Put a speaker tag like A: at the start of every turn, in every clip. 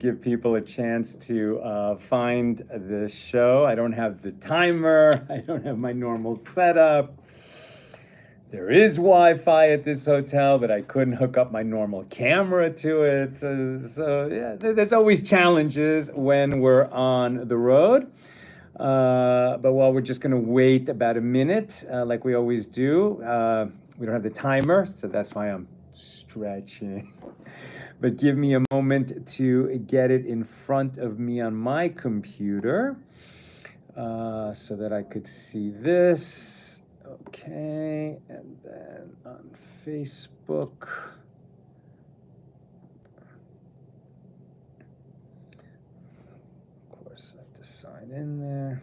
A: give people a chance to find the show. I don't have the timer. I don't have my normal setup. There is Wi-Fi at this hotel, but I couldn't hook up my normal camera to it. So yeah, there's always challenges when we're on the road. But while we're just going to wait about a minute, like we always do, we don't have the timer, so that's why I'm stretching. But give me a moment to get it in front of me on my computer so that I could see this. Okay, and then on Facebook. Of course, I have to sign in there.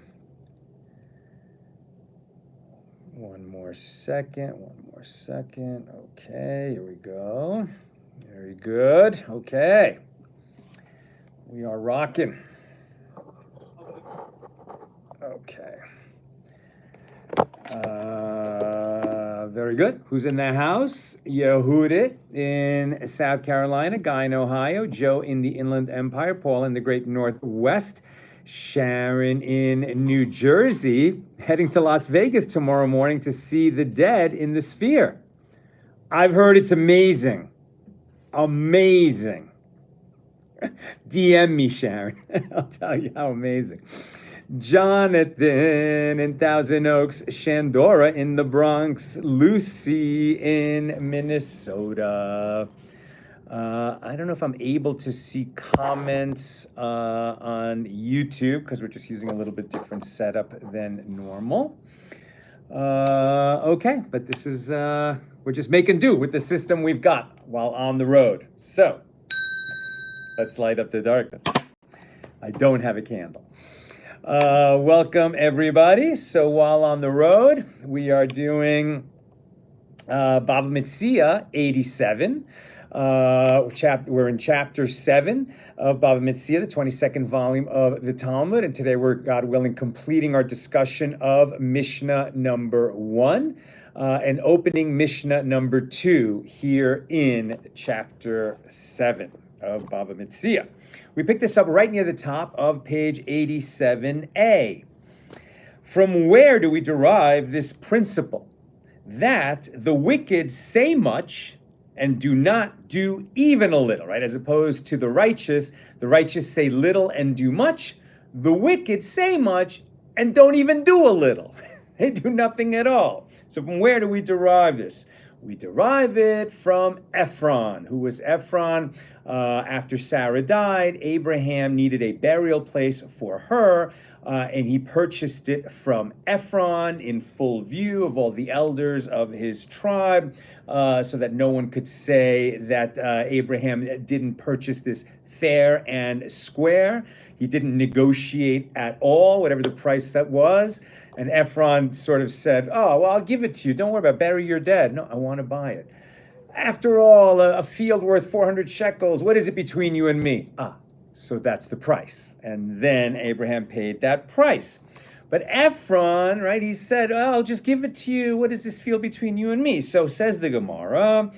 A: One more second. Okay, here we go. Very good. Okay. We are rocking. Okay. Very good. Who's in the house? Yehudit in South Carolina, Guy in Ohio, Joe in the Inland Empire, Paul in the Great Northwest, Sharon in New Jersey, heading to Las Vegas tomorrow morning to see the Dead in the Sphere. I've heard it's amazing. Amazing. DM me, Sharon. I'll tell you how amazing. Jonathan in Thousand Oaks, Shandora in the Bronx, Lucy in Minnesota. I don't know if I'm able to see comments on YouTube because we're just using a little bit different setup than normal. Okay, but this is, we're just making do with the system we've got while on the road. So, let's light up the darkness. I don't have a candle. Welcome, everybody. So while on the road, we are doing Bava Metzia 87. We're in chapter 7 of Bava Metzia, the 22nd volume of the Talmud. And today we're, God willing, completing our discussion of Mishna number 1 and opening Mishna number 2 here in chapter 7 of Bava Metzia. We pick this up right near the top of page 87a. From where do we derive this principle that the wicked say much and do not do even a little, right? As opposed to the righteous say little and do much. The wicked say much and don't even do a little. They do nothing at all. So from where do we derive this? We derive it from Ephron. Who was Ephron? After Sarah died, Abraham needed a burial place for her, and he purchased it from Ephron in full view of all the elders of his tribe, so that no one could say that Abraham didn't purchase this fair and square. He didn't negotiate at all, whatever the price that was. And Ephron sort of said, oh, well, I'll give it to you. Don't worry about it. Bury your dead. No, I want to buy it. After all, a field worth 400 shekels, what is it between you and me? So that's the price. And then Abraham paid that price. But Ephron, right, he said, oh, I'll just give it to you. What is this field between you and me? So says the Gemara,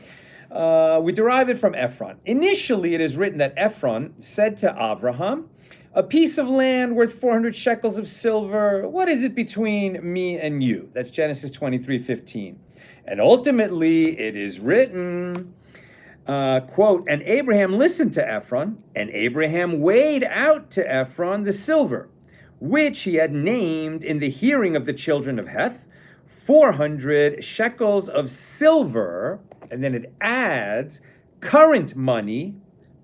A: we derive it from Ephron. Initially, it is written that Ephron said to Avraham, a piece of land worth 400 shekels of silver, what is it between me and you? That's Genesis 23:15. And ultimately, it is written, quote, and Abraham listened to Ephron, and Abraham weighed out to Ephron the silver, which he had named in the hearing of the children of Heth, 400 shekels of silver, and then it adds current money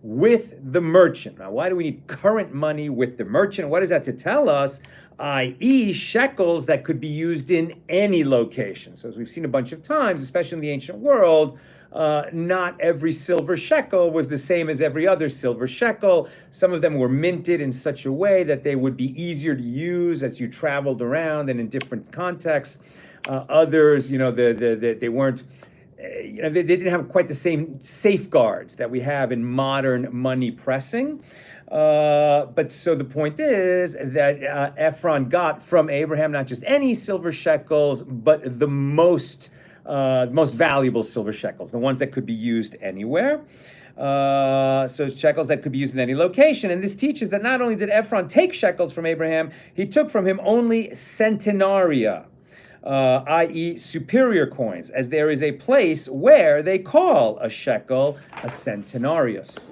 A: with the merchant. Now, why do we need current money with the merchant? What is that to tell us? I.e., shekels that could be used in any location. So as we've seen a bunch of times, especially in the ancient world, not every silver shekel was the same as every other silver shekel. Some of them were minted in such a way that they would be easier to use as you traveled around and in different contexts. Others, they weren't, they didn't have quite the same safeguards that we have in modern money pressing. But so the point is that Ephron got from Abraham not just any silver shekels, but the most valuable silver shekels, the ones that could be used anywhere. So shekels that could be used in any location. And this teaches that not only did Ephron take shekels from Abraham, he took from him only centenaria, i.e. superior coins, as there is a place where they call a shekel a centenarius.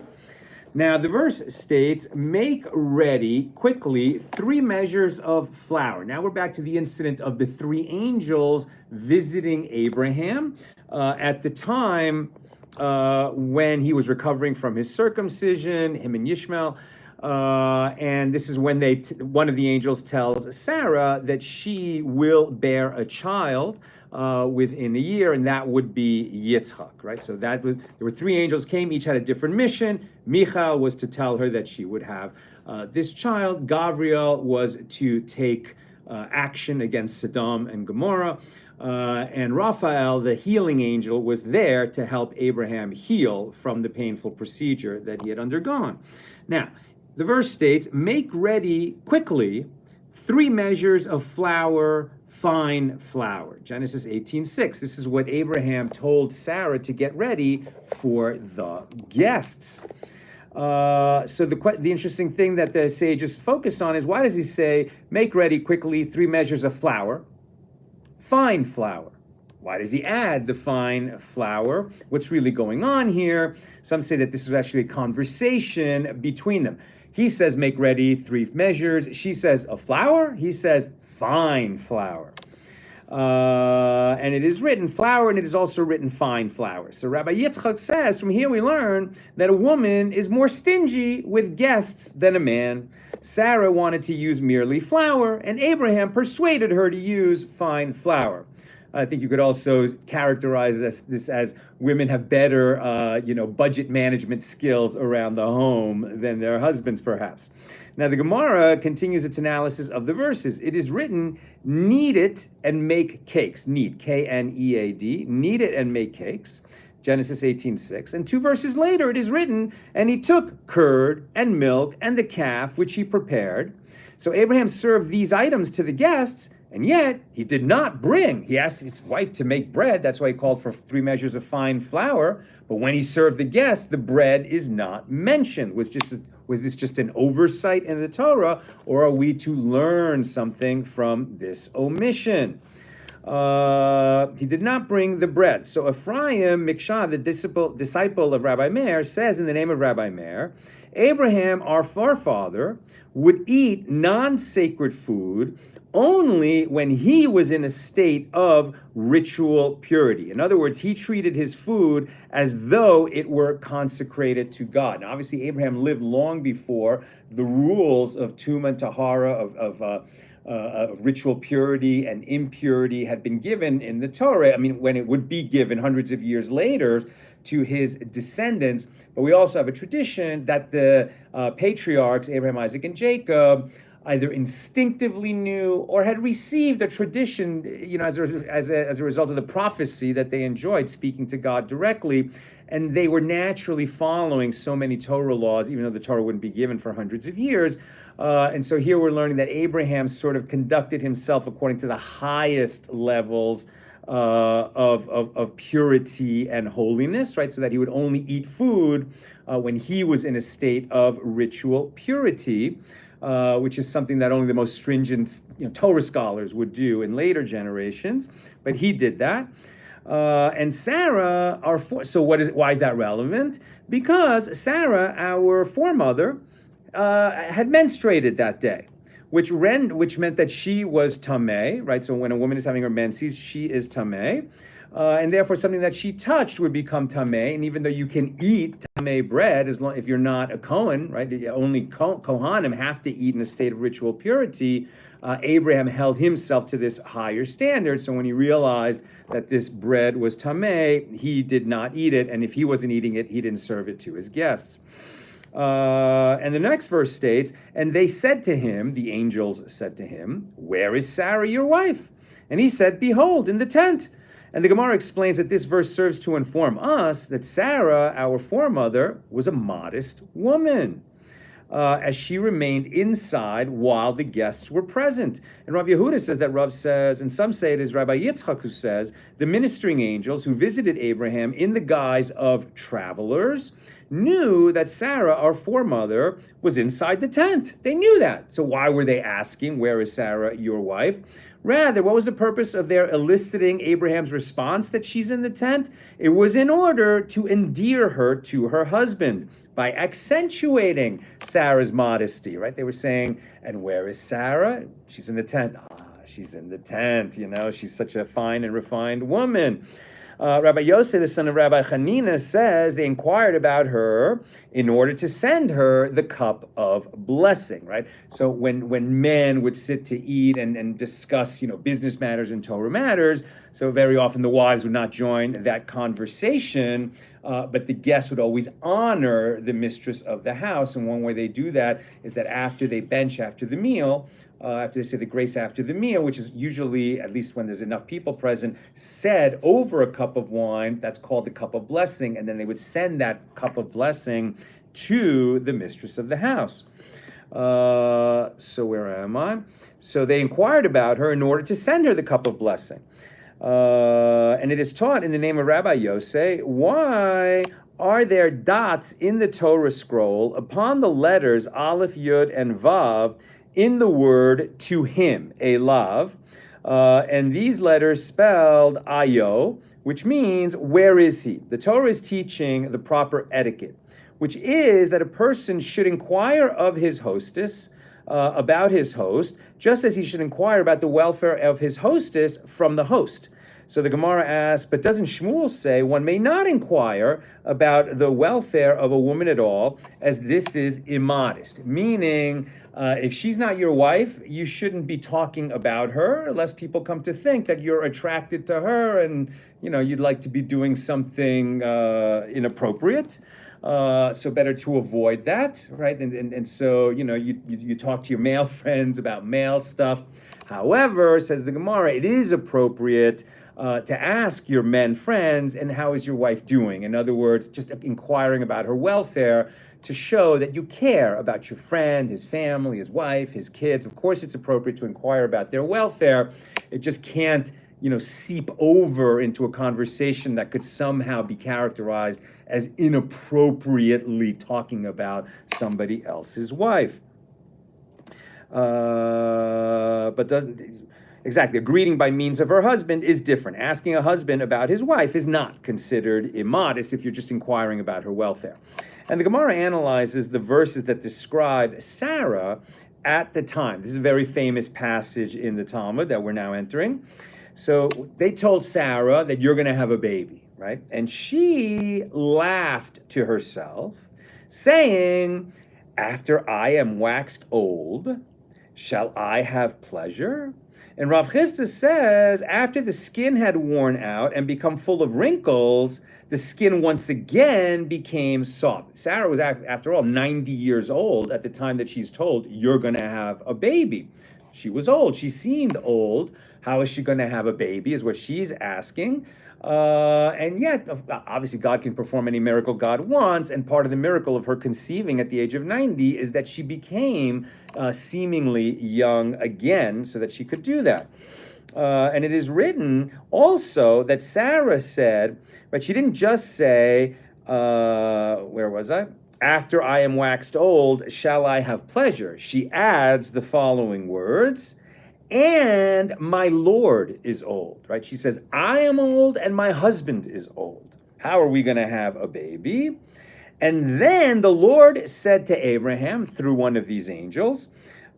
A: Now, the verse states, make ready quickly 3 measures of flour. Now we're back to the incident of the 3 angels visiting Abraham at the time when he was recovering from his circumcision, him and Ishmael. And this is when one of the angels tells Sarah that she will bear a child within a year, and that would be Yitzchak, right? So there were 3 angels came, each had a different mission. Michael was to tell her that she would have this child. Gabriel was to take action against Sodom and Gomorrah. And Raphael, the healing angel, was there to help Abraham heal from the painful procedure that he had undergone. Now, the verse states, make ready quickly 3 measures of flour, fine flour. Genesis 18:6. This is what Abraham told Sarah to get ready for the guests. So the interesting thing that the sages focus on is, why does he say, make ready quickly 3 measures of flour, fine flour? Why does he add the fine flour? What's really going on here? Some say that this is actually a conversation between them. He says, make ready 3 measures. She says, a flour? He says, fine flour. And it is written flour, and it is also written fine flour. So Rabbi Yitzchak says, from here we learn that a woman is more stingy with guests than a man. Sarah wanted to use merely flour, and Abraham persuaded her to use fine flour. I think you could also characterize this as women have better, budget management skills around the home than their husbands, perhaps. Now, the Gemara continues its analysis of the verses. It is written, knead it and make cakes. Knead, K-N-E-A-D, knead it and make cakes. Genesis 18:6. And 2 verses later, it is written, and he took curd and milk and the calf, which he prepared. So Abraham served these items to the guests, and yet he did not bring. He asked his wife to make bread. That's why he called for 3 measures of fine flour. But when he served the guests, the bread is not mentioned. Was this just an oversight in the Torah, or are we to learn something from this omission? He did not bring the bread. So Ephraim Mikshah, the disciple of Rabbi Meir, says in the name of Rabbi Meir, Abraham, our forefather, would eat non-sacred food only when he was in a state of ritual purity. In other words, he treated his food as though it were consecrated to God. Now, obviously, Abraham lived long before the rules of Tumah and Tahara, of ritual purity and impurity had been given in the Torah. I mean, when it would be given hundreds of years later to his descendants. But we also have a tradition that the patriarchs, Abraham, Isaac, and Jacob, either instinctively knew or had received a tradition, as a result of the prophecy that they enjoyed, speaking to God directly, and they were naturally following so many Torah laws, even though the Torah wouldn't be given for hundreds of years. And so here we're learning that Abraham sort of conducted himself according to the highest levels of purity and holiness, right? So that he would only eat food when he was in a state of ritual purity. Which is something that only the most stringent Torah scholars would do in later generations, but he did that. And Sarah, why is that relevant? Because Sarah, our foremother, had menstruated that day, which meant that she was tameh, right? So when a woman is having her menses, she is tameh. And therefore something that she touched would become tameh. And even though you can eat tameh bread, if you're not a Kohen, right? Only Kohanim have to eat in a state of ritual purity. Abraham held himself to this higher standard. So when he realized that this bread was tameh, he did not eat it. And if he wasn't eating it, he didn't serve it to his guests. And the next verse states, and they said to him, the angels said to him, where is Sarah, your wife? And he said, behold, in the tent. And the Gemara explains that this verse serves to inform us that Sarah, our foremother, was a modest woman. as she remained inside while the guests were present. And Rav Yehuda says that Rav says, and some say it is Rabbi Yitzchak who says, the ministering angels who visited Abraham in the guise of travelers knew that Sarah, our foremother, was inside the tent. They knew that. So why were they asking, where is Sarah, your wife? Rather, what was the purpose of their eliciting Abraham's response that she's in the tent? It was in order to endear her to her husband by accentuating Sarah's modesty, right? They were saying, and where is Sarah? She's in the tent. She's in the tent, she's such a fine and refined woman. Rabbi Yosef, the son of Rabbi Hanina, says they inquired about her in order to send her the cup of blessing, right? So when men would sit to eat and discuss, business matters and Torah matters, so very often the wives would not join that conversation, but the guests would always honor the mistress of the house. And one way they do that is that after they bench after the meal, after they say the grace after the meal, which is usually, at least when there's enough people present, said over a cup of wine, that's called the cup of blessing, and then they would send that cup of blessing to the mistress of the house. So where am I? So they inquired about her in order to send her the cup of blessing. And it is taught in the name of Rabbi Yosef, why are there dots in the Torah scroll upon the letters Aleph, Yud, and Vav in the word to him, Elav, and these letters spelled Ayo, which means where is he? The Torah is teaching the proper etiquette, which is that a person should inquire of his hostess about his host, just as he should inquire about the welfare of his hostess from the host. So the Gemara asks, but doesn't Shmuel say one may not inquire about the welfare of a woman at all, as this is immodest? Meaning, if she's not your wife, you shouldn't be talking about her, lest people come to think that you're attracted to her and you'd like to be doing something inappropriate. So better to avoid that, right? And so you talk to your male friends about male stuff. However, says the Gemara, it is appropriate to ask your men friends, and how is your wife doing? In other words, just inquiring about her welfare to show that you care about your friend, his family, his wife, his kids. Of course, it's appropriate to inquire about their welfare. It just can't, seep over into a conversation that could somehow be characterized as inappropriately talking about somebody else's wife. But doesn't... Exactly. A greeting by means of her husband is different. Asking a husband about his wife is not considered immodest if you're just inquiring about her welfare. And the Gemara analyzes the verses that describe Sarah at the time. This is a very famous passage in the Talmud that we're now entering. So they told Sarah that you're going to have a baby, right? And she laughed to herself, saying, after I am waxed old, shall I have pleasure? And Rav Chisda says, after the skin had worn out and become full of wrinkles, the skin once again became soft. Sarah was, after all, 90 years old at the time that she's told, you're going to have a baby. She was old. She seemed old. How is she going to have a baby is what she's asking. And yet, obviously, God can perform any miracle God wants, and part of the miracle of her conceiving at the age of 90 is that she became seemingly young again so that she could do that. And it is written also that Sarah said, but she didn't just say, where was I? After I am waxed old, shall I have pleasure? She adds the following words, and my Lord is old, right? She says, I am old and my husband is old. How are we going to have a baby? And then the Lord said to Abraham through one of these angels,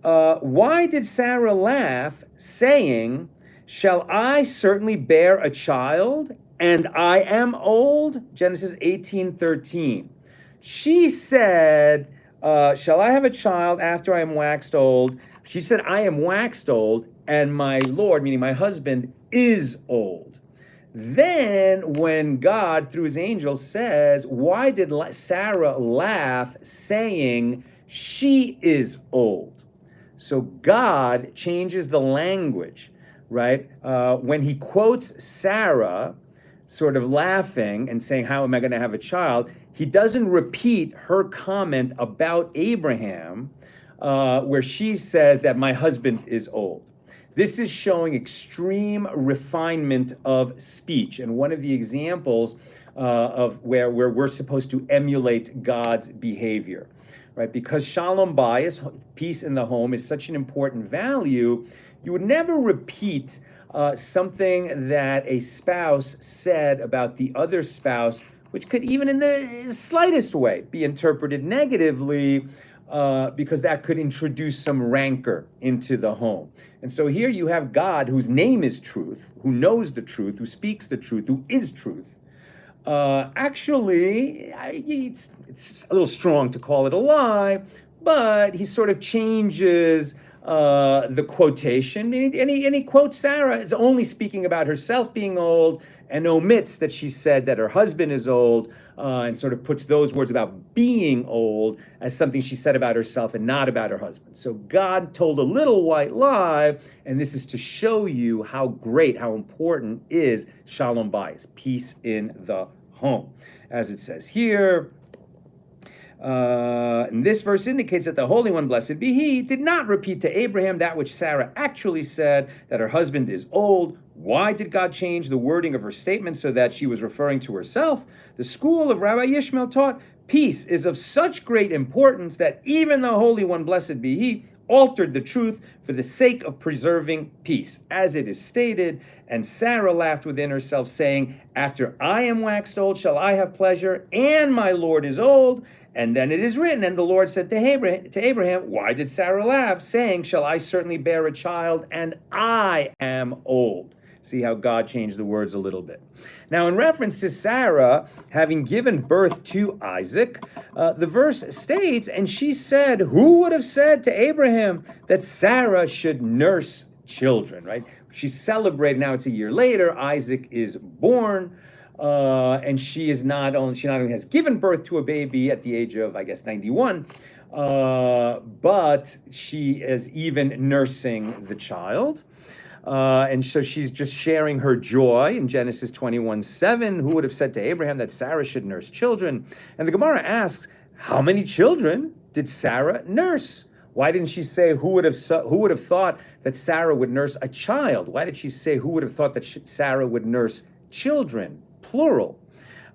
A: why did Sarah laugh, saying, shall I certainly bear a child and I am old? Genesis 18:13. She said, shall I have a child after I am waxed old? She said, I am waxed old, and my Lord, meaning my husband, is old. Then when God, through his angel, says, why did Sarah laugh, saying, she is old? So God changes the language, right? When he quotes Sarah, sort of laughing and saying, how am I going to have a child? he doesn't repeat her comment about Abraham, where she says that my husband is old. This is showing extreme refinement of speech. And one of the examples of where we're supposed to emulate God's behavior, right? Because shalom bayis, peace in the home, is such an important value, you would never repeat something that a spouse said about the other spouse, which could even in the slightest way be interpreted negatively, because that could introduce some rancor into the home. And so here you have God, whose name is truth, who knows the truth, who speaks the truth, who is truth. Actually, it's a little strong to call it a lie, but he sort of changes the quotation, and he quotes Sarah as only speaking about herself being old, and omits that she said that her husband is old, and sort of puts those words about being old as something she said about herself and not about her husband. So God told a little white lie, and this is to show you how great, how important is shalom bayis, peace in the home. As it says here, and this verse indicates that the Holy One, blessed be He, did not repeat to Abraham that which Sarah actually said, that her husband is old. Why did God change the wording of her statement so that she was referring to herself? The school of Rabbi Yishmael taught peace is of such great importance that even the Holy One, blessed be He, altered the truth for the sake of preserving peace. As it is stated, and Sarah laughed within herself, saying, after I am waxed old, shall I have pleasure, and my Lord is old. And then it is written, and the Lord said to Abraham, why did Sarah laugh, saying, shall I certainly bear a child, and I am old? See how God changed the words a little bit. Now, in reference to Sarah having given birth to Isaac, the verse states, and she said, who would have said to Abraham that Sarah should nurse children, right? She's celebrated, now it's a year later, Isaac is born, and she not only has given birth to a baby at the age of, I guess, 91, but she is even nursing the child. And so she's just sharing her joy in Genesis 21:7. Who would have said to Abraham that Sarah should nurse children? And the Gemara asks, how many children did Sarah nurse? Why didn't she say who would have thought that Sarah would nurse a child? Why did she say who would have thought that Sarah would nurse children, plural?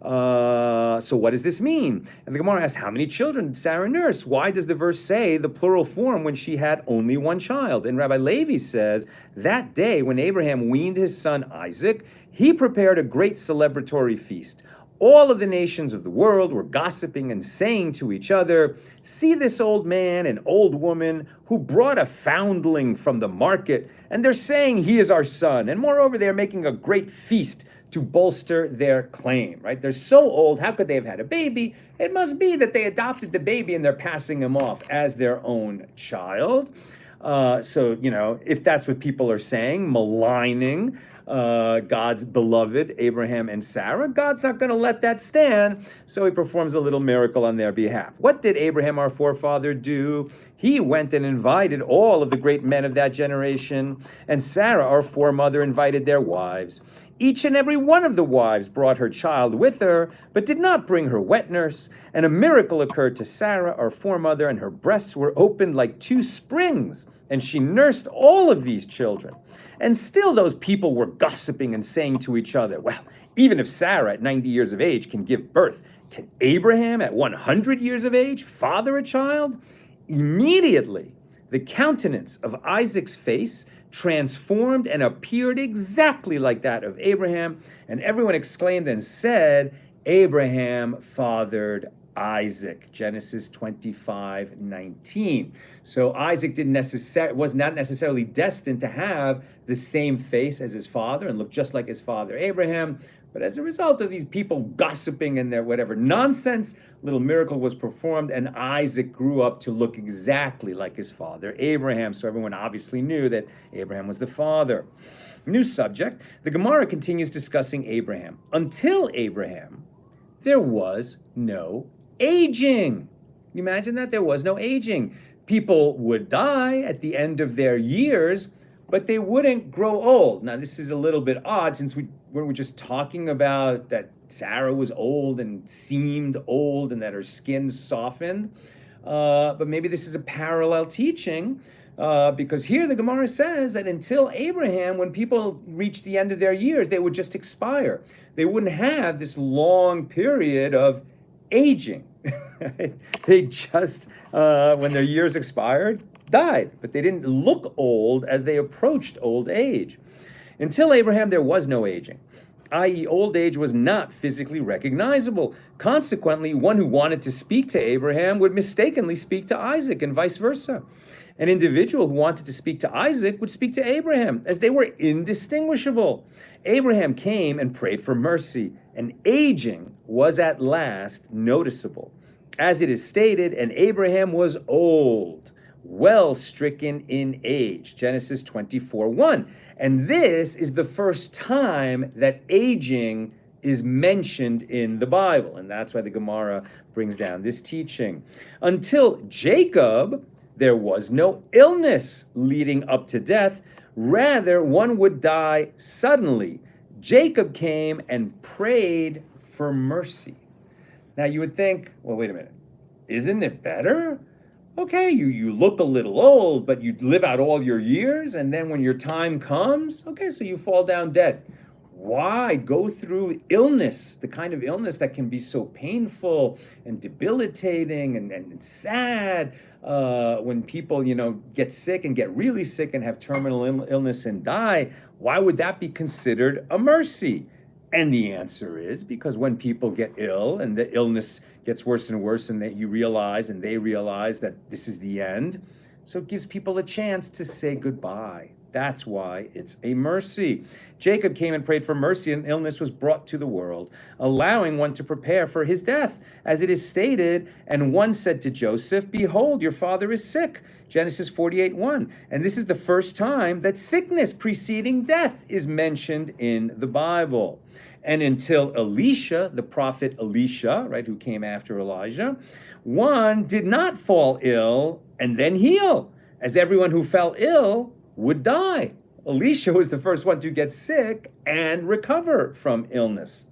A: So what does this mean? And the Gemara asks, how many children did Sarah nurse? Why does the verse say the plural form when she had only one child? And Rabbi Levi says, that day when Abraham weaned his son Isaac, he prepared a great celebratory feast. All of the nations of the world were gossiping and saying to each other, see this old man and old woman who brought a foundling from the market, and they're saying he is our son. And moreover, they're making a great feast to bolster their claim, right? They're so old, how could they have had a baby? It must be that they adopted the baby and they're passing him off as their own child. So, if that's what people are saying, maligning God's beloved Abraham and Sarah, God's not going to let that stand, so he performs a little miracle on their behalf. What did Abraham, our forefather, do? He went and invited all of the great men of that generation, and Sarah, our foremother, invited their wives. Each and every one of the wives brought her child with her, but did not bring her wet nurse. And a miracle occurred to Sarah, our foremother, and her breasts were opened like two springs, and she nursed all of these children. And still those people were gossiping and saying to each other, well, even if Sarah at 90 years of age can give birth, can Abraham at 100 years of age father a child? Immediately, the countenance of Isaac's face transformed and appeared exactly like that of Abraham, and everyone exclaimed and said, Abraham fathered Isaac, Genesis 25:19. So Isaac was not necessarily destined to have the same face as his father and look just like his father Abraham, but as a result of these people gossiping and their whatever nonsense, little miracle was performed, and Isaac grew up to look exactly like his father Abraham. So everyone obviously knew that Abraham was the father. New subject. The Gemara continues discussing Abraham. Until Abraham, there was no aging. Can you imagine that? There was no aging. People would die at the end of their years, but they wouldn't grow old. Now, this is a little bit odd since we were just talking about that Sarah was old and seemed old and that her skin softened. But maybe this is a parallel teaching, because here the Gemara says that until Abraham, when people reached the end of their years, they would just expire. They wouldn't have this long period of aging. They just, when their years expired, died. But they didn't look old as they approached old age. Until Abraham, there was no aging, i.e., old age was not physically recognizable. Consequently, one who wanted to speak to Abraham would mistakenly speak to Isaac, and vice versa. An individual who wanted to speak to Isaac would speak to Abraham, as they were indistinguishable. Abraham came and prayed for mercy, and aging was at last noticeable. As it is stated, and Abraham was old, well stricken in age. Genesis 24:1. And this is the first time that aging is mentioned in the Bible. And that's why the Gemara brings down this teaching. Until Jacob, there was no illness leading up to death. Rather, one would die suddenly. Jacob came and prayed for mercy. Now you would think, well, wait a minute. Isn't it better? Okay, you look a little old, but you live out all your years, and then when your time comes, okay, so you fall down dead. Why go through illness, the kind of illness that can be so painful and debilitating and sad, when people, get sick and get really sick and have terminal illness and die? Why would that be considered a mercy? And the answer is because when people get ill and the illness gets worse and worse, and that you realize and they realize that this is the end, so it gives people a chance to say goodbye. That's why it's a mercy. Jacob came and prayed for mercy, and illness was brought to the world, allowing one to prepare for his death. As it is stated, and one said to Joseph, "Behold, your father is sick." Genesis 48:1. And this is the first time that sickness preceding death is mentioned in the Bible. And until Elisha, the prophet Elisha, right, who came after Elijah, one did not fall ill and then heal, as everyone who fell ill would die. Elisha was the first one to get sick and recover from illness.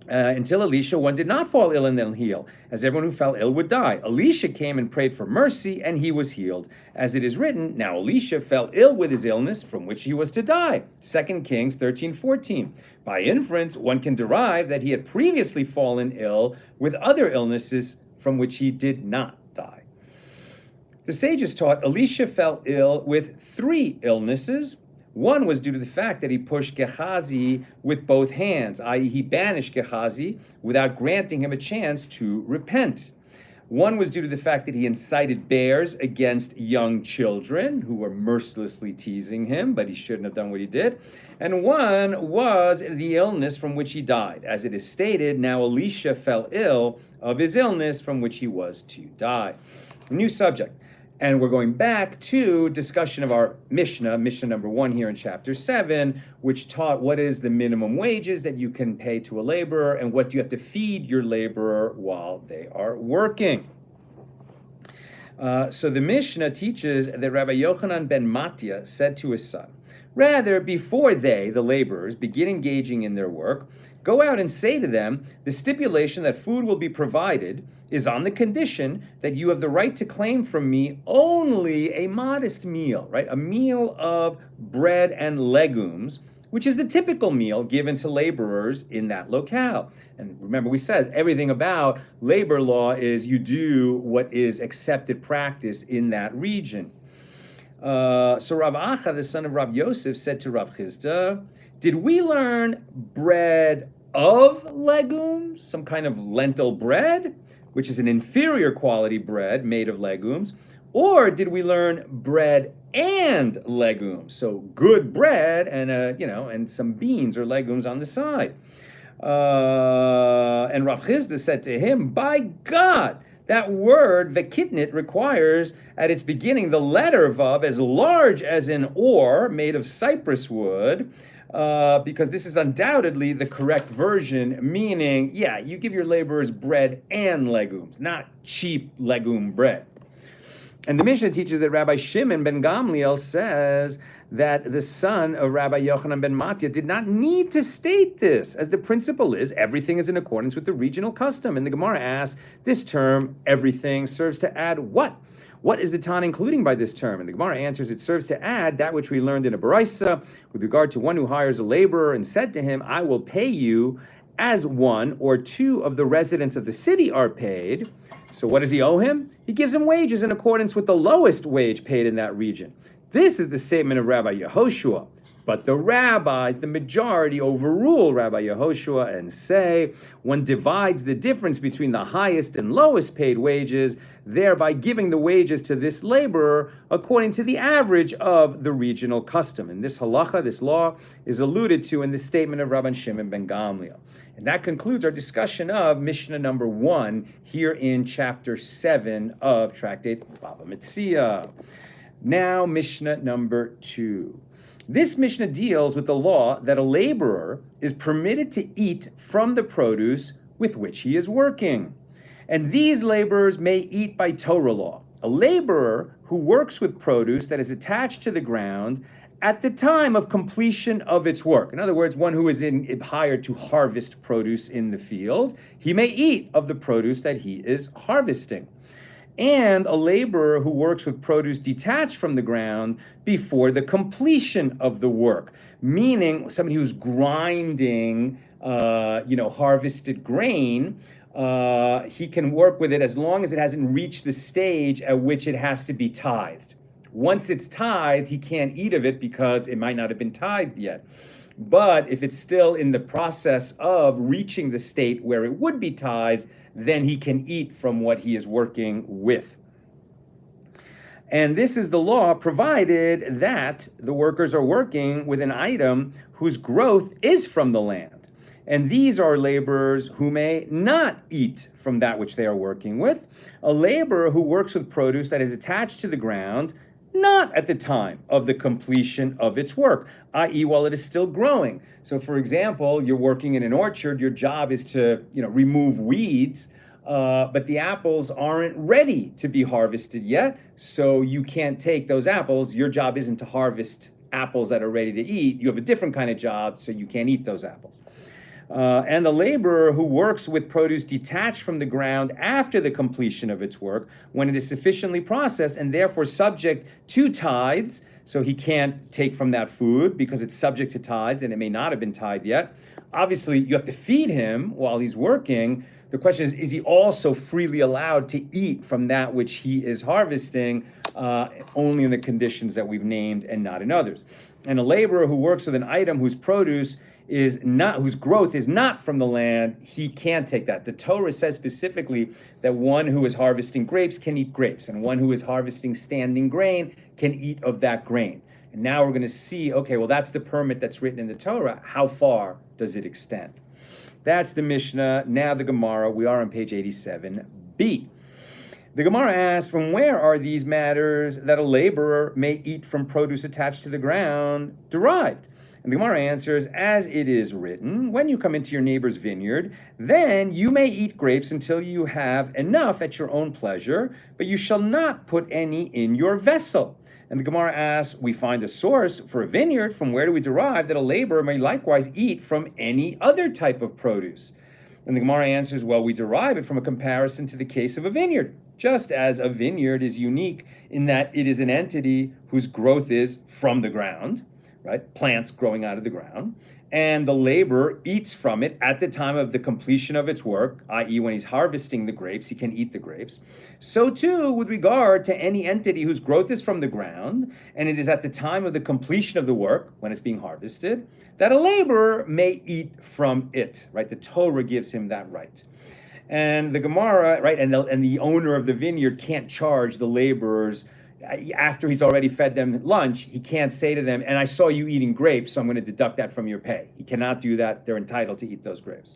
A: Until Elisha, one did not fall ill and then heal, as everyone who fell ill would die. Elisha came and prayed for mercy, and he was healed. As it is written, now Elisha fell ill with his illness from which he was to die. 2 Kings 13:14. By inference, one can derive that he had previously fallen ill with other illnesses from which he did not die. The sages taught Elisha fell ill with 3 illnesses. One was due to the fact that he pushed Gehazi with both hands, i.e., he banished Gehazi without granting him a chance to repent. One was due to the fact that he incited bears against young children who were mercilessly teasing him, but he shouldn't have done what he did. And one was the illness from which he died. As it is stated, now Elisha fell ill of his illness from which he was to die. A new subject. And we're going back to discussion of our Mishna number 1 here in chapter 7, which taught what is the minimum wages that you can pay to a laborer and what do you have to feed your laborer while they are working. So the Mishnah teaches that Rabbi Yochanan ben Metzia said to his son, rather, before they, the laborers, begin engaging in their work, go out and say to them, the stipulation that food will be provided is on the condition that you have the right to claim from me only a modest meal, right? A meal of bread and legumes, which is the typical meal given to laborers in that locale. And remember, we said everything about labor law is you do what is accepted practice in that region. So Rav Acha, the son of Rav Yosef, said to Rav Chisda, did we learn bread of legumes, some kind of lentil bread, which is an inferior quality bread made of legumes, or did we learn bread and legumes? So good bread and and some beans or legumes on the side. And Rav Chisda said to him, by God, that word vekitnit requires at its beginning the letter vav as large as an oar made of cypress wood, because this is undoubtedly the correct version, meaning, yeah, you give your laborers bread and legumes, not cheap legume bread. And the Mishnah teaches that Rabbi Shimon ben Gamliel says that the son of Rabbi Yochanan ben Metzia did not need to state this, as the principle is everything is in accordance with the regional custom. And the Gemara asks, this term, everything, serves to add what? What is the Tan including by this term? And the Gemara answers, it serves to add that which we learned in a Baraisa with regard to one who hires a laborer and said to him, I will pay you as one or two of the residents of the city are paid. So what does he owe him? He gives him wages in accordance with the lowest wage paid in that region. This is the statement of Rabbi Yehoshua. But the rabbis, the majority, overrule Rabbi Yehoshua and say one divides the difference between the highest and lowest paid wages, thereby giving the wages to this laborer according to the average of the regional custom. And this halacha, this law, is alluded to in the statement of Rabban Shimon ben Gamliel. And that concludes our discussion of Mishnah number 1 here in chapter 7 of Tractate Bava Metzia. Now, Mishnah number 2. This Mishnah deals with the law that a laborer is permitted to eat from the produce with which he is working. And these laborers may eat by Torah law. A laborer who works with produce that is attached to the ground at the time of completion of its work. In other words, one who is hired to harvest produce in the field, he may eat of the produce that he is harvesting. And a laborer who works with produce detached from the ground before the completion of the work, meaning somebody who's grinding, harvested grain, he can work with it as long as it hasn't reached the stage at which it has to be tithed. Once it's tithed, he can't eat of it because it might not have been tithed yet. But if it's still in the process of reaching the state where it would be tithed, then he can eat from what he is working with. And this is the law provided that the workers are working with an item whose growth is from the land. And these are laborers who may not eat from that which they are working with. A laborer who works with produce that is attached to the ground, not at the time of the completion of its work, i.e. while it is still growing. So for example, you're working in an orchard, your job is to remove weeds, but the apples aren't ready to be harvested yet, so you can't take those apples. Your job isn't to harvest apples that are ready to eat. You have a different kind of job, so you can't eat those apples. And the laborer who works with produce detached from the ground after the completion of its work, when it is sufficiently processed and therefore subject to tithes, so he can't take from that food because it's subject to tithes and it may not have been tithed yet. Obviously, you have to feed him while he's working. The question is he also freely allowed to eat from that which he is harvesting, only in the conditions that we've named and not in others? And a laborer who works with an item whose produce whose growth is not from the land, he can't take that. The Torah says specifically that one who is harvesting grapes can eat grapes, and one who is harvesting standing grain can eat of that grain. And now we're going to see, okay, well, that's the permit that's written in the Torah. How far does it extend? That's the Mishnah. Now the Gemara. We are on page 87b. The Gemara asks, from where are these matters that a laborer may eat from produce attached to the ground derived? And the Gemara answers, as it is written, when you come into your neighbor's vineyard, then you may eat grapes until you have enough at your own pleasure, but you shall not put any in your vessel. And the Gemara asks, we find a source for a vineyard. From where do we derive that a laborer may likewise eat from any other type of produce? And the Gemara answers, well, we derive it from a comparison to the case of a vineyard. Just as a vineyard is unique in that it is an entity whose growth is from the ground, right? Plants growing out of the ground, and the laborer eats from it at the time of the completion of its work, i.e. when he's harvesting the grapes, he can eat the grapes. So too, with regard to any entity whose growth is from the ground, and it is at the time of the completion of the work, when it's being harvested, that a laborer may eat from it, right? The Torah gives him that right. And the Gemara, right, and the owner of the vineyard can't charge the laborers after he's already fed them lunch. He can't say to them, and I saw you eating grapes, so I'm going to deduct that from your pay. He cannot do that. They're entitled to eat those grapes.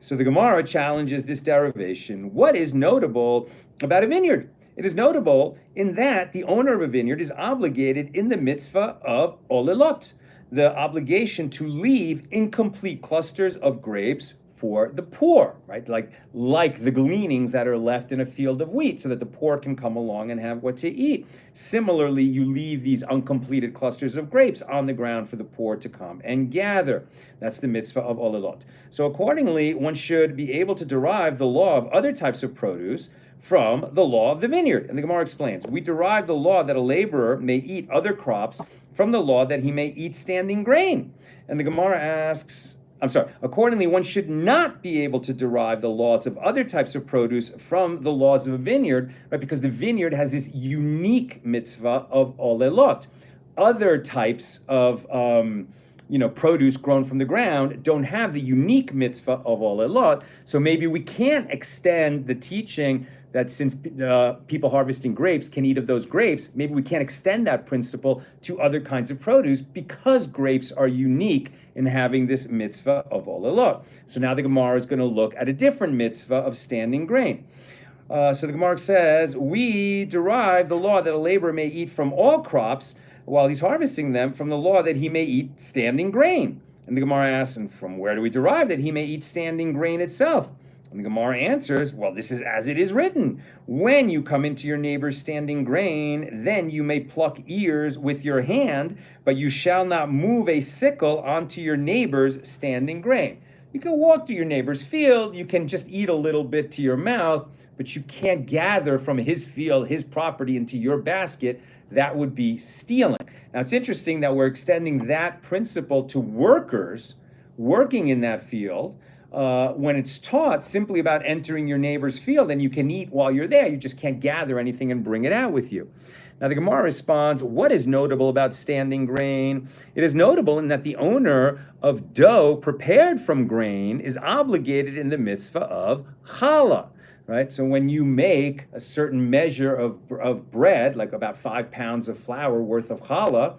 A: So the Gemara challenges this derivation. What is notable about a vineyard? It is notable in that the owner of a vineyard is obligated in the mitzvah of olelot, the obligation to leave incomplete clusters of grapes for the poor, right? Like the gleanings that are left in a field of wheat so that the poor can come along and have what to eat. Similarly, you leave these uncompleted clusters of grapes on the ground for the poor to come and gather. That's the mitzvah of olelot. So accordingly, one should be able to derive the law of other types of produce from the law of the vineyard. And the Gemara explains, we derive the law that a laborer may eat other crops from the law that he may eat standing grain. And the Gemara asks, accordingly, one should not be able to derive the laws of other types of produce from the laws of a vineyard, right? Because the vineyard has this unique mitzvah of olelot. Other types of produce grown from the ground don't have the unique mitzvah of olelot. So maybe we can't extend the teaching that since people harvesting grapes can eat of those grapes, maybe we can't extend that principle to other kinds of produce because grapes are unique in having this mitzvah of olelot. So now the Gemara is going to look at a different mitzvah of standing grain. So the Gemara says, we derive the law that a laborer may eat from all crops while he's harvesting them from the law that he may eat standing grain. And the Gemara asks, and from where do we derive that he may eat standing grain itself? And the Gemara answers, well, this is as it is written. When you come into your neighbor's standing grain, then you may pluck ears with your hand, but you shall not move a sickle onto your neighbor's standing grain. You can walk to your neighbor's field, you can just eat a little bit to your mouth, but you can't gather from his field, his property into your basket. That would be stealing. Now, it's interesting that we're extending that principle to workers working in that field, when it's taught simply about entering your neighbor's field and you can eat while you're there, you just can't gather anything and bring it out with you. Now the Gemara responds, what is notable about standing grain? It is notable in that the owner of dough prepared from grain is obligated in the mitzvah of challah, right? So when you make a certain measure of bread, like about 5 pounds of flour worth of challah,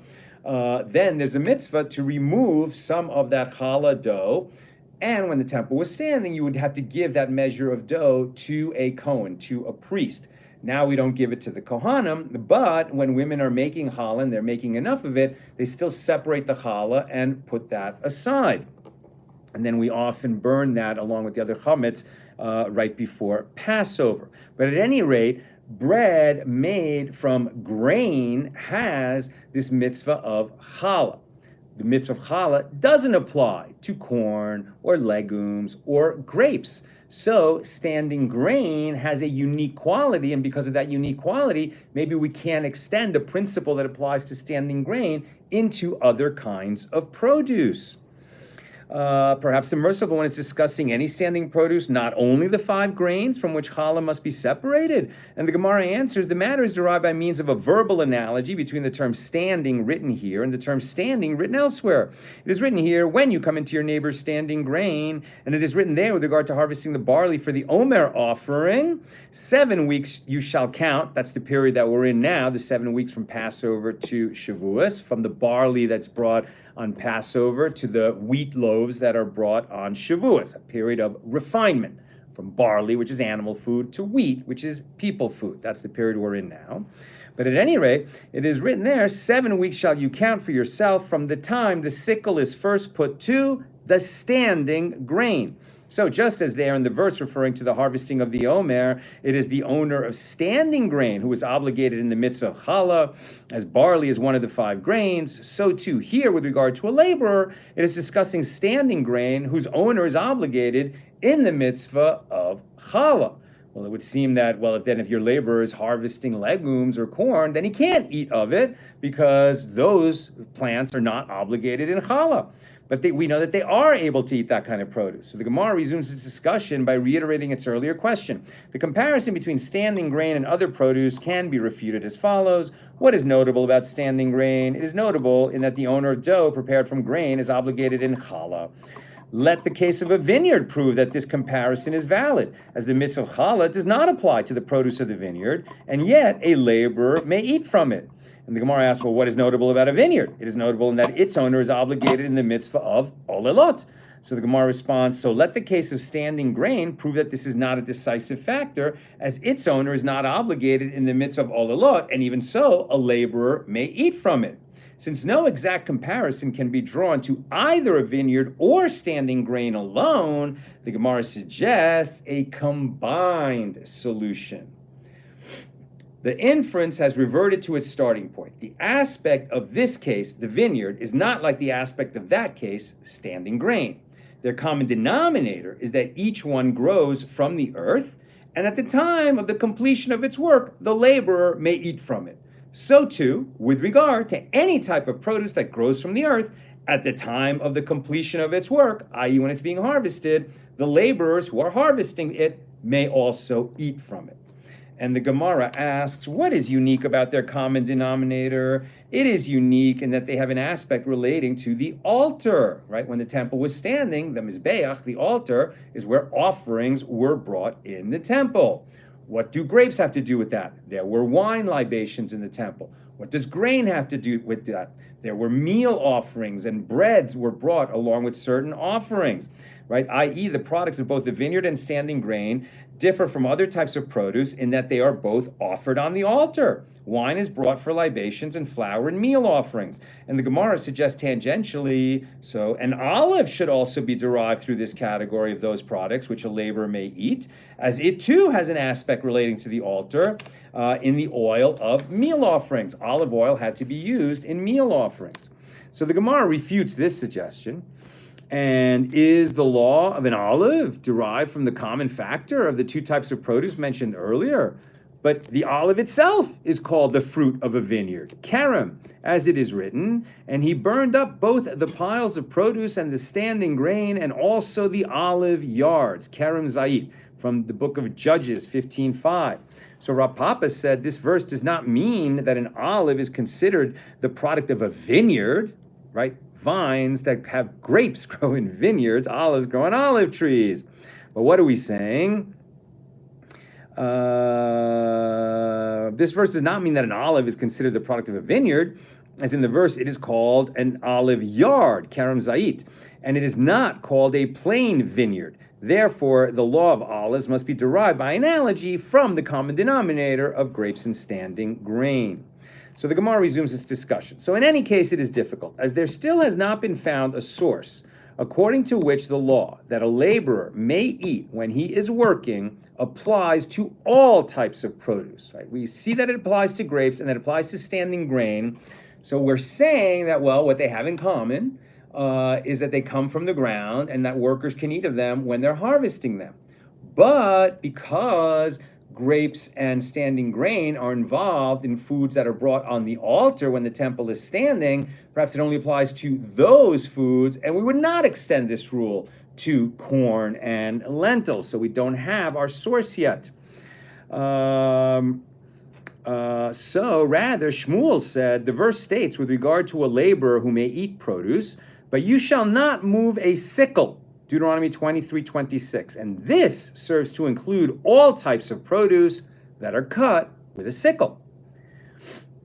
A: then there's a mitzvah to remove some of that challah dough. And when the temple was standing, you would have to give that measure of dough to a Kohen, to a priest. Now we don't give it to the Kohanim, but when women are making challah and they're making enough of it, they still separate the challah and put that aside. And then we often burn that along with the other chametz right before Passover. But at any rate, bread made from grain has this mitzvah of challah. The mitzvah of challah doesn't apply to corn or legumes or grapes. So standing grain has a unique quality, and because of that unique quality, maybe we can extend a principle that applies to standing grain into other kinds of produce. Perhaps the merciful one is discussing any standing produce, not only the 5 grains from which challah must be separated. And the Gemara answers, the matter is derived by means of a verbal analogy between the term standing written here and the term standing written elsewhere. It is written here, when you come into your neighbor's standing grain, and it is written there with regard to harvesting the barley for the Omer offering, 7 weeks you shall count. That's the period that we're in now, the 7 weeks from Passover to Shavuos, from the barley that's brought on Passover to the wheat loaves that are brought on Shavuos, a period of refinement from barley, which is animal food, to wheat, which is people food. That's the period we're in now. But at any rate, it is written there, 7 weeks shall you count for yourself from the time the sickle is first put to the standing grain. So just as there in the verse referring to the harvesting of the Omer, it is the owner of standing grain who is obligated in the mitzvah of challah, as barley is one of the 5 grains. So too here with regard to a laborer, it is discussing standing grain whose owner is obligated in the mitzvah of challah. Well, it would seem that, if your laborer is harvesting legumes or corn, then he can't eat of it because those plants are not obligated in challah. But we know that they are able to eat that kind of produce. So the Gemara resumes its discussion by reiterating its earlier question. The comparison between standing grain and other produce can be refuted as follows. What is notable about standing grain? It is notable in that the owner of dough prepared from grain is obligated in challah. Let the case of a vineyard prove that this comparison is valid, as the mitzvah of challah does not apply to the produce of the vineyard, and yet a laborer may eat from it. And the Gemara asks, well, what is notable about a vineyard? It is notable in that its owner is obligated in the mitzvah of olelot. So the Gemara responds, so let the case of standing grain prove that this is not a decisive factor, as its owner is not obligated in the mitzvah of olelot, and even so, a laborer may eat from it. Since no exact comparison can be drawn to either a vineyard or standing grain alone, the Gemara suggests a combined solution. The inference has reverted to its starting point. The aspect of this case, the vineyard, is not like the aspect of that case, standing grain. Their common denominator is that each one grows from the earth, and at the time of the completion of its work, the laborer may eat from it. So too, with regard to any type of produce that grows from the earth, at the time of the completion of its work, i.e. when it's being harvested, the laborers who are harvesting it may also eat from it. And the Gemara asks, what is unique about their common denominator? It is unique in that they have an aspect relating to the altar, right? When the temple was standing, the Mizbeach, the altar, is where offerings were brought in the temple. What do grapes have to do with that? There were wine libations in the temple. What does grain have to do with that? There were meal offerings and breads were brought along with certain offerings, right? i.e. the products of both the vineyard and standing grain differ from other types of produce in that they are both offered on the altar. Wine is brought for libations and flour and meal offerings. And the Gemara suggests tangentially, so an olive should also be derived through this category of those products which a laborer may eat, as it too has an aspect relating to the altar in the oil of meal offerings. Olive oil had to be used in meal offerings. So the Gemara refutes this suggestion. And is the law of an olive derived from the common factor of the two types of produce mentioned earlier? But the olive itself is called the fruit of a vineyard, karam, as it is written, and he burned up both the piles of produce and the standing grain, and also the olive yards, karam zayit, from the book of Judges 15:5. So Rav Papa said this verse does not mean that an olive is considered the product of a vineyard, right? Vines that have grapes grow in vineyards, olives grow on olive trees. But what are we saying? This verse does not mean that an olive is considered the product of a vineyard. As in the verse, it is called an olive yard, karam zayit, and it is not called a plain vineyard. Therefore, the law of olives must be derived by analogy from the common denominator of grapes and standing grain. So the Gemara resumes its discussion. So in any case, it is difficult, as there still has not been found a source according to which the law that a laborer may eat when he is working applies to all types of produce. Right? We see that it applies to grapes and that it applies to standing grain. So we're saying that, well, what they have in common is that they come from the ground and that workers can eat of them when they're harvesting them. But because grapes and standing grain are involved in foods that are brought on the altar when the temple is standing, perhaps it only applies to those foods, and we would not extend this rule to corn and lentils, so we don't have our source yet. So rather, Shmuel said, the verse states with regard to a laborer who may eat produce, but you shall not move a sickle, Deuteronomy 23:26, and this serves to include all types of produce that are cut with a sickle.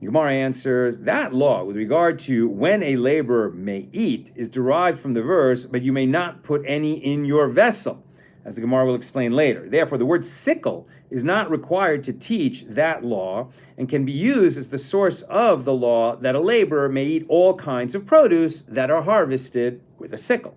A: The Gemara answers, that law with regard to when a laborer may eat is derived from the verse, but you may not put any in your vessel, as the Gemara will explain later. Therefore, the word sickle is not required to teach that law and can be used as the source of the law that a laborer may eat all kinds of produce that are harvested with a sickle,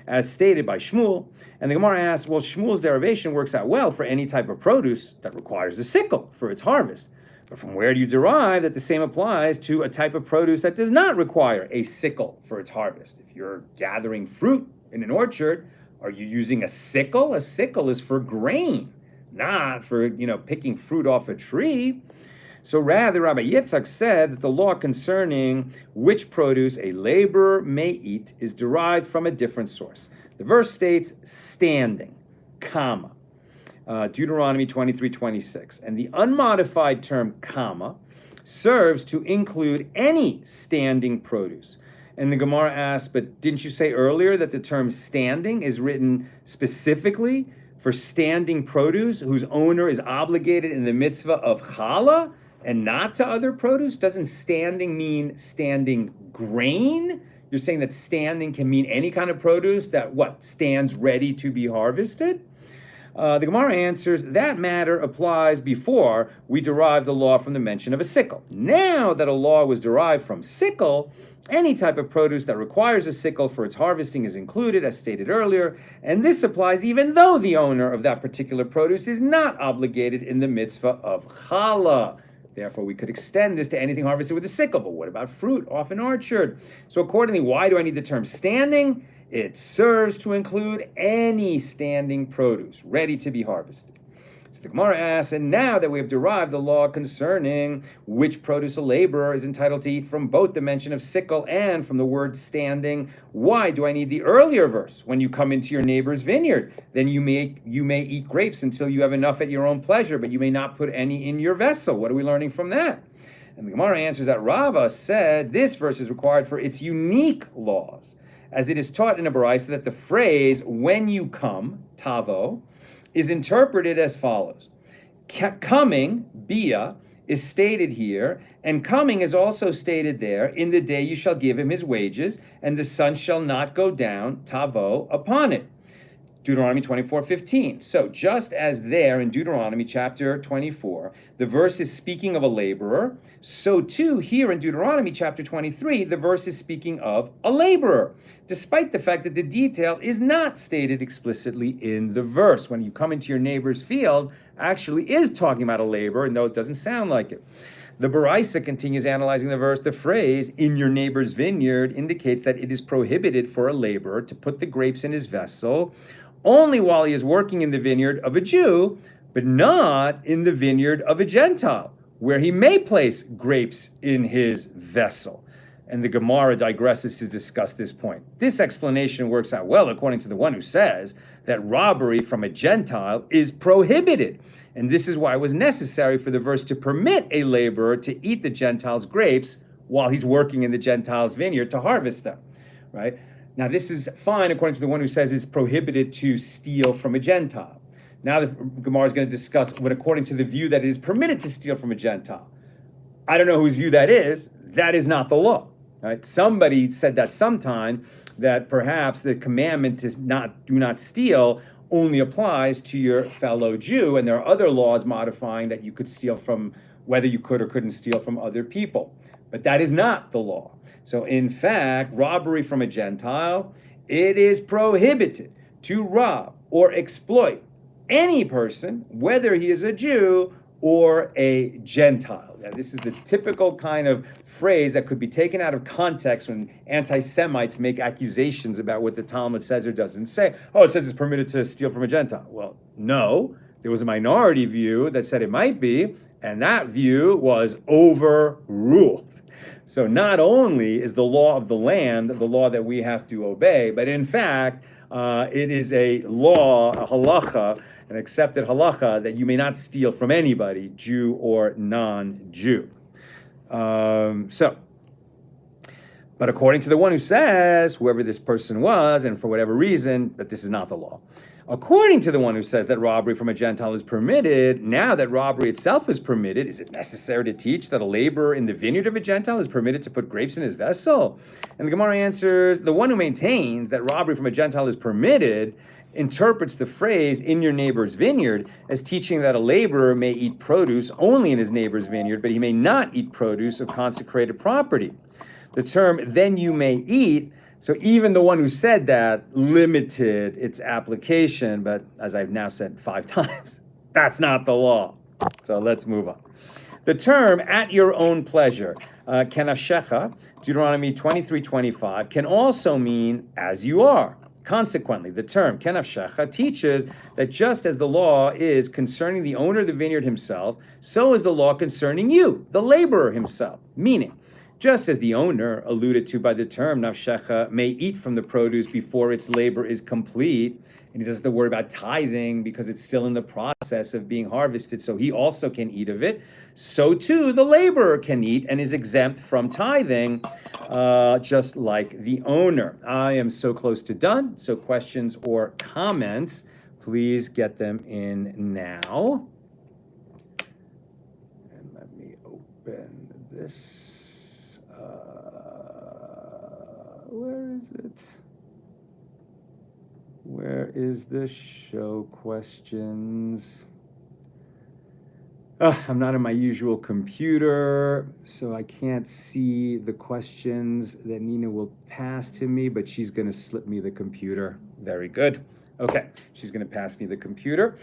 A: as stated by Shmuel. And the Gemara asks, well, Shmuel's derivation works out well for any type of produce that requires a sickle for its harvest. But from where do you derive that the same applies to a type of produce that does not require a sickle for its harvest? If you're gathering fruit in an orchard, are you using a sickle? A sickle is for grain, not for, picking fruit off a tree. So rather, Rabbi Yitzchak said that the law concerning which produce a laborer may eat is derived from a different source. The verse states standing, comma, Deuteronomy 23:26. And the unmodified term comma serves to include any standing produce. And the Gemara asks, but didn't you say earlier that the term standing is written specifically for standing produce whose owner is obligated in the mitzvah of challah and not to other produce? Doesn't standing mean standing grain? You're saying that standing can mean any kind of produce that, stands ready to be harvested? The Gemara answers, that matter applies before we derive the law from the mention of a sickle. Now that a law was derived from sickle, any type of produce that requires a sickle for its harvesting is included, as stated earlier, and this applies even though the owner of that particular produce is not obligated in the mitzvah of challah. Therefore, we could extend this to anything harvested with a sickle. But what about fruit, often orchard? So accordingly, why do I need the term standing? It serves to include any standing produce ready to be harvested. So the Gemara asks, and now that we have derived the law concerning which produce a laborer is entitled to eat from both the mention of sickle and from the word standing, why do I need the earlier verse? When you come into your neighbor's vineyard, then you may eat grapes until you have enough at your own pleasure, but you may not put any in your vessel. What are we learning from that? And the Gemara answers that Rava said this verse is required for its unique laws, as it is taught in a baraisa that the phrase, when you come, tavo, is interpreted as follows. Coming, bia, is stated here, and coming is also stated there, in the day you shall give him his wages, and the sun shall not go down, tavo, upon it. Deuteronomy 24:15. So just as there in Deuteronomy chapter 24, the verse is speaking of a laborer, so too here in Deuteronomy chapter 23, the verse is speaking of a laborer, despite the fact that the detail is not stated explicitly in the verse. When you come into your neighbor's field, actually is talking about a laborer, though it doesn't sound like it. The Baraisa continues analyzing the verse. The phrase, in your neighbor's vineyard, indicates that it is prohibited for a laborer to put the grapes in his vessel only while he is working in the vineyard of a Jew, but not in the vineyard of a Gentile, where he may place grapes in his vessel. And the Gemara digresses to discuss this point. This explanation works out well according to the one who says that robbery from a Gentile is prohibited. And this is why it was necessary for the verse to permit a laborer to eat the Gentile's grapes while he's working in the Gentile's vineyard to harvest them, right? Now, this is fine according to the one who says it's prohibited to steal from a Gentile. Now, the Gemara is going to discuss what, according to the view that it is permitted to steal from a Gentile. I don't know whose view that is. That is not the law. Right? Somebody said that sometime, that perhaps the commandment to do not steal only applies to your fellow Jew, and there are other laws modifying that you could steal from, whether you could or couldn't steal from other people. But that is not the law. So in fact, robbery from a Gentile, it is prohibited to rob or exploit any person, whether he is a Jew or a Gentile. Now, this is the typical kind of phrase that could be taken out of context when anti-Semites make accusations about what the Talmud says or doesn't say. Oh, it says it's permitted to steal from a Gentile. Well, no, there was a minority view that said it might be, and that view was overruled. So not only is the law of the land the law that we have to obey, but in fact, it is a law, a halacha, an accepted halacha, that you may not steal from anybody, Jew or non-Jew. But according to the one who says, whoever this person was, and for whatever reason, that this is not the law. According to the one who says that robbery from a Gentile is permitted, now that robbery itself is permitted, is it necessary to teach that a laborer in the vineyard of a Gentile is permitted to put grapes in his vessel? And the Gemara answers, the one who maintains that robbery from a Gentile is permitted interprets the phrase, in your neighbor's vineyard, as teaching that a laborer may eat produce only in his neighbor's vineyard, but he may not eat produce of consecrated property. The term, then you may eat, so even the one who said that limited its application, but as I've now said 5 times, that's not the law. So let's move on. The term, at your own pleasure, kenafshecha, Deuteronomy 23:25, can also mean as you are. Consequently, the term kenafshecha teaches that just as the law is concerning the owner of the vineyard himself, so is the law concerning you, the laborer himself. Meaning, just as the owner, alluded to by the term nafshecha, may eat from the produce before its labor is complete, and he doesn't have to worry about tithing because it's still in the process of being harvested, so he also can eat of it, so too the laborer can eat and is exempt from tithing, just like the owner. I am so close to done, so questions or comments, please get them in now. And let me open this. Where is it? Where is the show questions? I'm not on my usual computer, so I can't see the questions that Nina will pass to me, but she's going to slip me the computer. Very good. Okay, she's going to pass me the computer.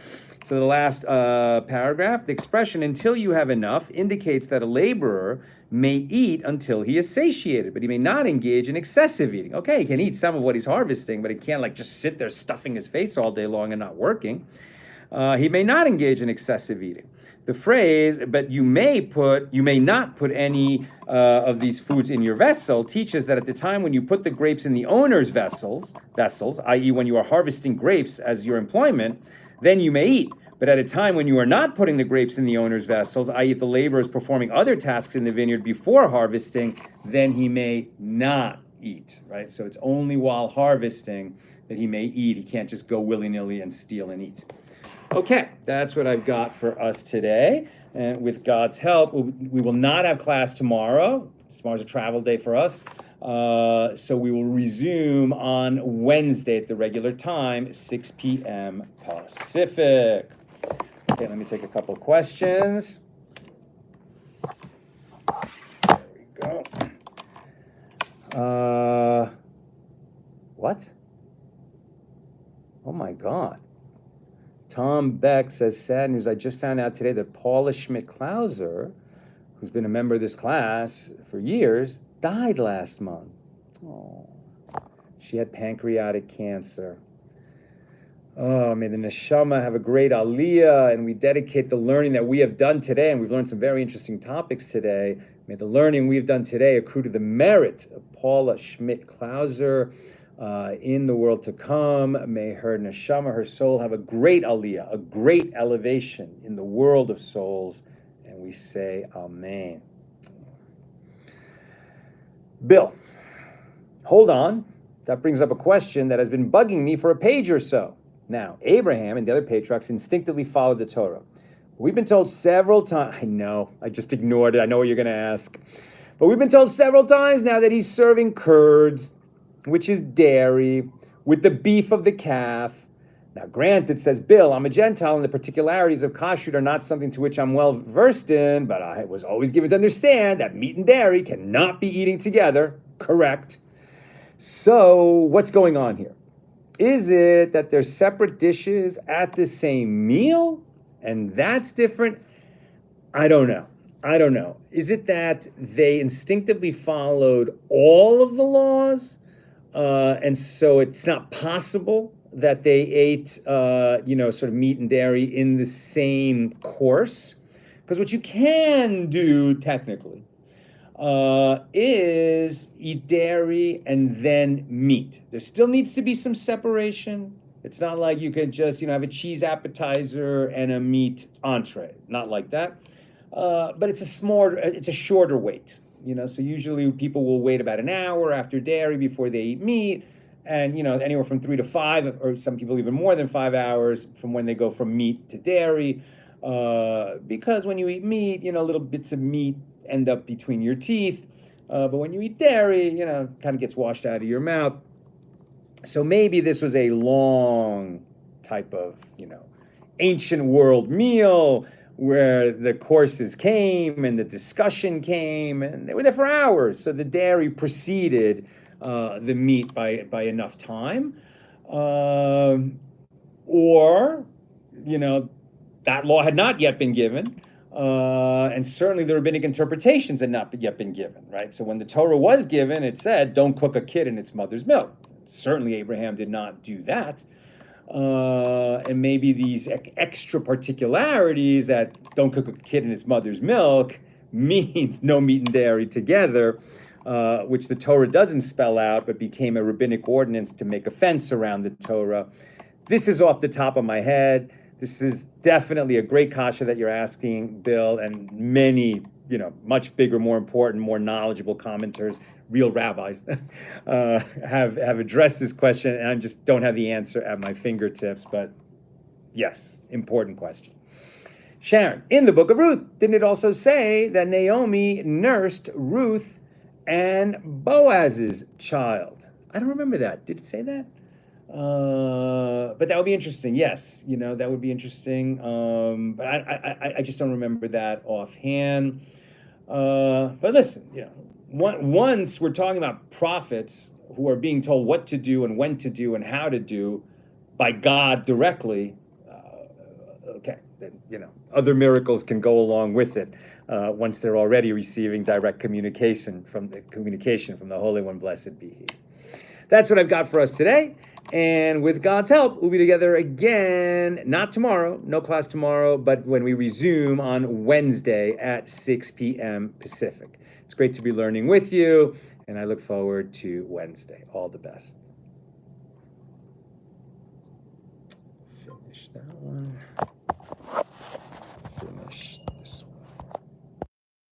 A: So the last paragraph, the expression "until you have enough" indicates that a laborer may eat until he is satiated, but he may not engage in excessive eating. Okay, he can eat some of what he's harvesting, but he can't like just sit there stuffing his face all day long and not working. He may not engage in excessive eating. The phrase, "but you may not put any of these foods in your vessel," teaches that at the time when you put the grapes in the owner's vessels, i.e. when you are harvesting grapes as your employment, then you may eat. But at a time when you are not putting the grapes in the owner's vessels, i.e. if the laborer is performing other tasks in the vineyard before harvesting, then he may not eat, right? So it's only while harvesting that he may eat. He can't just go willy-nilly and steal and eat. Okay, that's what I've got for us today. And with God's help, we will not have class tomorrow. Tomorrow's a travel day for us. So we will resume on Wednesday at the regular time, 6 p.m. Pacific. Okay, let me take a couple questions. There we go. What? Oh my God. Tom Beck says, sad news, I just found out today that Paula Schmidt-Klauser, who's been a member of this class for years, died last month. Oh, she had pancreatic cancer. Oh, may the neshama have a great aliyah, and we dedicate the learning that we have done today, and we've learned some very interesting topics today. May the learning we've done today accrue to the merit of Paula Schmidt-Klauser in the world to come. May her neshama, her soul, have a great aliyah, a great elevation in the world of souls, and we say amen. Bill, hold on. That brings up a question that has been bugging me for a page or so. Now, Abraham and the other patriarchs instinctively followed the Torah. We've been told several times, I know, I just ignored it, I know what you're going to ask, but we've been told several times now that he's serving curds, which is dairy, with the beef of the calf. Now, granted, says Bill, I'm a Gentile, and the particularities of kashrut are not something to which I'm well versed in, but I was always given to understand that meat and dairy cannot be eating together. Correct. So, what's going on here? Is it that they're separate dishes at the same meal, and that's different? I don't know. Is it that they instinctively followed all of the laws, and so it's not possible that they ate, sort of meat and dairy in the same course? Because what you can do technically is eat dairy and then meat. There still needs to be some separation. It's not like you can just, have a cheese appetizer and a meat entree. Not like that. But it's a shorter wait. So usually people will wait about an hour after dairy before they eat meat, and anywhere from 3 to 5, or some people even more than 5 hours from when they go from meat to dairy, because when you eat meat, little bits of meat end up between your teeth, but when you eat dairy, kind of gets washed out of your mouth. So maybe this was a long type of, ancient world meal where the courses came and the discussion came, and they were there for hours. So the dairy preceded the meat by enough time. Or, that law had not yet been given. And certainly the rabbinic interpretations had not yet been given, right? So when the Torah was given, it said, don't cook a kid in its mother's milk. Certainly Abraham did not do that. And maybe these extra particularities that don't cook a kid in its mother's milk means no meat and dairy together, which the Torah doesn't spell out, but became a rabbinic ordinance to make a fence around the Torah. This is off the top of my head. This is definitely a great kasha that you're asking, Bill, and many, much bigger, more important, more knowledgeable commenters, real rabbis, have addressed this question, and I just don't have the answer at my fingertips, but yes, important question. Sharon, in the book of Ruth, didn't it also say that Naomi nursed Ruth and Boaz's child? I don't remember that. Did it say that? But that would be interesting. Yes, that would be interesting. But I just don't remember that offhand. But listen, once we're talking about prophets who are being told what to do and when to do and how to do by God directly, okay, then, other miracles can go along with it once they're already receiving direct communication from the Holy One, blessed be He. That's what I've got for us today. And with God's help, we'll be together again, not tomorrow, no class tomorrow, but when we resume on Wednesday at 6 p.m. Pacific. It's great to be learning with you, and I look forward to Wednesday. All the best. Finish that one. Finished.